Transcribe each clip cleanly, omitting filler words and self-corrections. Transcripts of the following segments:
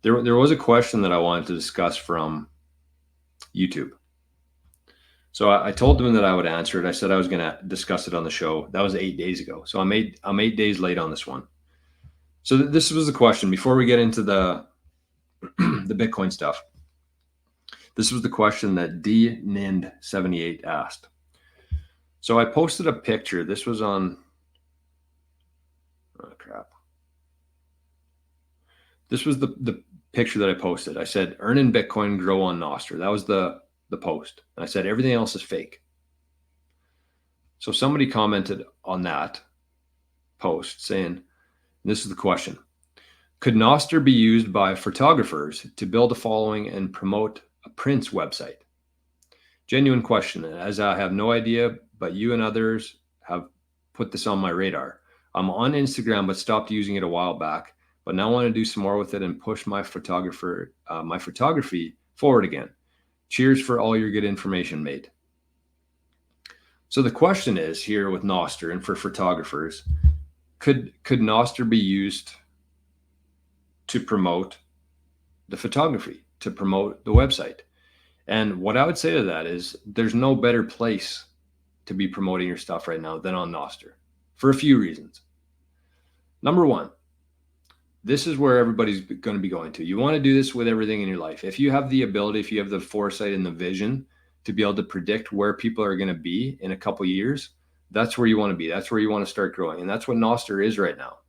There was a question that I wanted to discuss from YouTube. So I told them that I would answer it. I said I was going to discuss it on the show. That was 8 days ago. So I'm 8 days late on this one. So this was the question before we get into the the Bitcoin stuff. This was the question that DNind78 asked. So I posted a picture. This was on, oh crap. This was the picture that I posted. I said, earn in Bitcoin, grow on Nostr. That was the post. And I said, everything else is fake. So somebody commented on that post saying, this is the question. Could Nostr be used by photographers to build a following and promote a print's website? Genuine question, as I have no idea, but you and others have put this on my radar. I'm on Instagram, but stopped using it a while back, but now I want to do some more with it and push my photography forward again. Cheers for all your good information, mate. So the question is here with Nostr and for photographers, could Nostr be used to promote the photography, to promote the website? And what I would say to that is there's no better place to be promoting your stuff right now than on Nostr for a few reasons. Number one, this is where everybody's going to be going to. You want to do this with everything in your life. If you have the ability, if you have the foresight and the vision to be able to predict where people are going to be in a couple of years, that's where you want to be. That's where you want to start growing. And that's what Nostr is right now.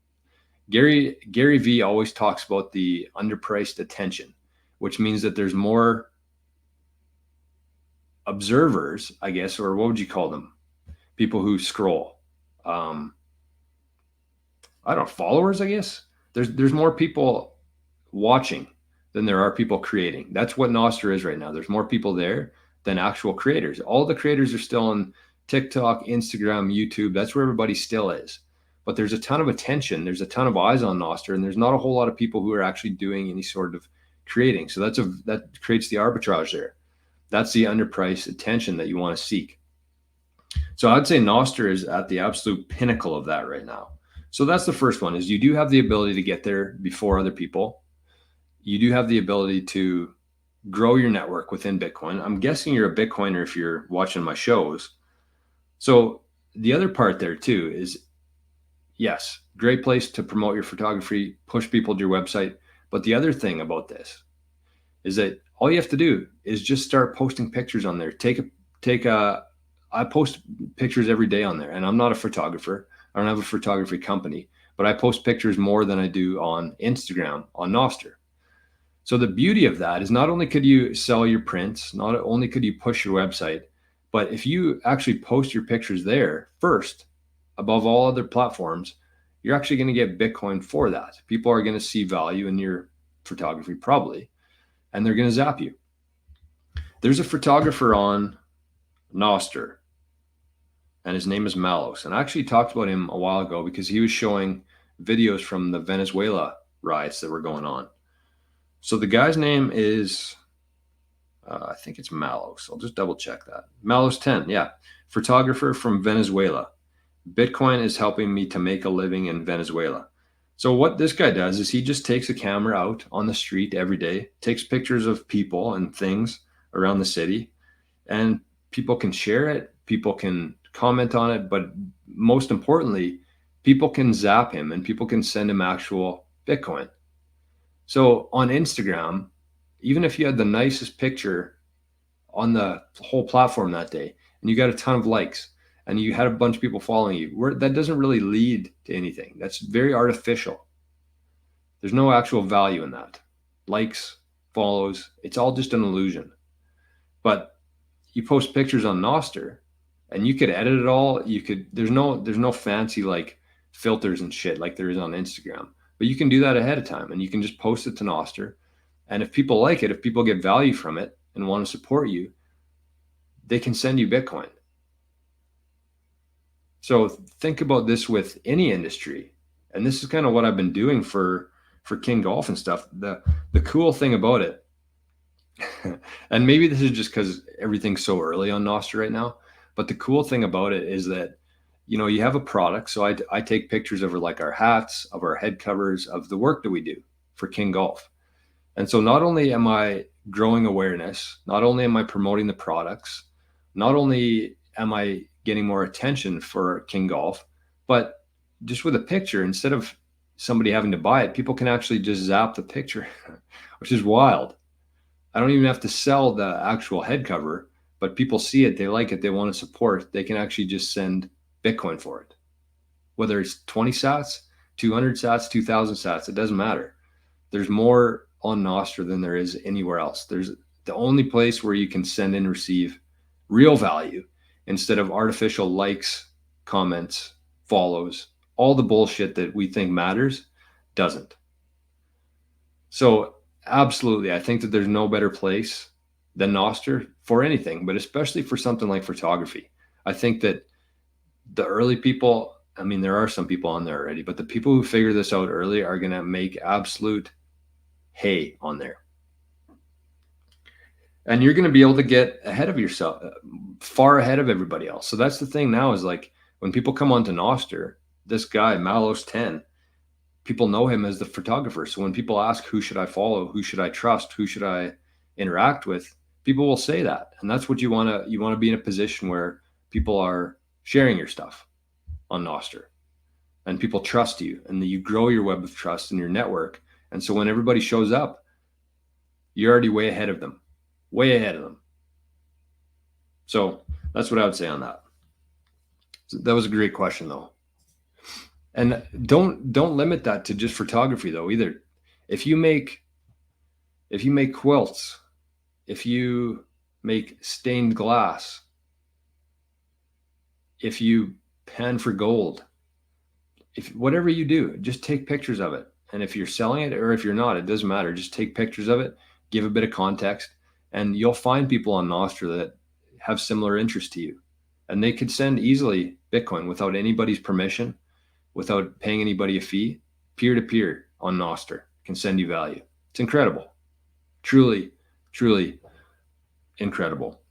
Gary V always talks about the underpriced attention, which means that there's more observers, I guess, or what would you call them? People who scroll. I don't know, followers, I guess. There's more people watching than there are people creating. That's what Nostr is right now. There's more people there than actual creators. All the creators are still on TikTok, Instagram, YouTube. That's where everybody still is. But there's a ton of attention. There's a ton of eyes on Nostr, and there's not a whole lot of people who are actually doing any sort of creating. So that creates the arbitrage there. That's the underpriced attention that you want to seek. So I'd say Nostr is at the absolute pinnacle of that right now. So that's the first one, is you do have the ability to get there before other people. You do have the ability to grow your network within Bitcoin. I'm guessing you're a Bitcoiner if you're watching my shows. So the other part there too is, yes, great place to promote your photography, push people to your website. But the other thing about this is that all you have to do is just start posting pictures on there. I post pictures every day on there, and I'm not a photographer. I don't have a photography company, but I post pictures more than I do on Instagram, on Nostr. So the beauty of that is not only could you sell your prints, not only could you push your website, but if you actually post your pictures there first, above all other platforms, you're actually going to get Bitcoin for that. People are going to see value in your photography probably, and they're going to zap you. There's a photographer on Nostr, and his name is Malos. And I actually talked about him a while ago because he was showing videos from the Venezuela riots that were going on. So the guy's name is, I think it's Malos. I'll just double check that. Malos 10, yeah. Photographer from Venezuela. Bitcoin is helping me to make a living in Venezuela. So what this guy does is he just takes a camera out on the street every day, takes pictures of people and things around the city, and people can share it. People can comment on it, but most importantly, people can zap him and people can send him actual Bitcoin. So on Instagram, even if you had the nicest picture on the whole platform that day and you got a ton of likes and you had a bunch of people following you, that doesn't really lead to anything. That's very artificial. There's no actual value in that. Likes, follows, it's all just an illusion. But you post pictures on Nostr, and you could edit it all. There's no fancy like filters and shit like there is on Instagram, but you can do that ahead of time and you can just post it to Nostr. And if people like it, if people get value from it and want to support you, they can send you Bitcoin. So think about this with any industry. And this is kind of what I've been doing for King Golf and stuff. The cool thing about it, and maybe this is just because everything's so early on Nostr right now, but the cool thing about it is that, you have a product. So I take pictures of like our hats, of our head covers, of the work that we do for King Golf. And so not only am I growing awareness, not only am I promoting the products, not only am I getting more attention for King Golf, but just with a picture, instead of somebody having to buy it, people can actually just zap the picture, which is wild. I don't even have to sell the actual head cover, but people see it, they like it, they want to support. They can actually just send Bitcoin for it. Whether it's 20 sats, 200 sats, 2000 sats, it doesn't matter. There's more on Nostr than there is anywhere else. There's the only place where you can send and receive real value instead of artificial likes, comments, follows, all the bullshit that we think matters doesn't. So absolutely, I think that there's no better place than Nostr for anything, but especially for something like photography. I think that the early people, I mean, there are some people on there already, but the people who figure this out early are going to make absolute hay on there. And you're going to be able to get ahead of yourself, far ahead of everybody else. So that's the thing now, is like when people come onto Nostr, this guy, Malos10, people know him as the photographer. So when people ask, who should I follow? Who should I trust? Who should I interact with? People will say that. And that's what you want to be in a position where people are sharing your stuff on Nostr and people trust you, and that you grow your web of trust in your network. And so when everybody shows up, you're already way ahead of them, way ahead of them. So that's what I would say on that. So that was a great question though. And don't limit that to just photography though either. If you make quilts, if you make stained glass, if you pan for gold, if whatever you do, just take pictures of it. And if you're selling it or if you're not, it doesn't matter. Just take pictures of it, give a bit of context, and you'll find people on Nostr that have similar interests to you. And they could send easily Bitcoin without anybody's permission, without paying anybody a fee. Peer-to-peer on Nostr can send you value. It's incredible. Truly, truly incredible.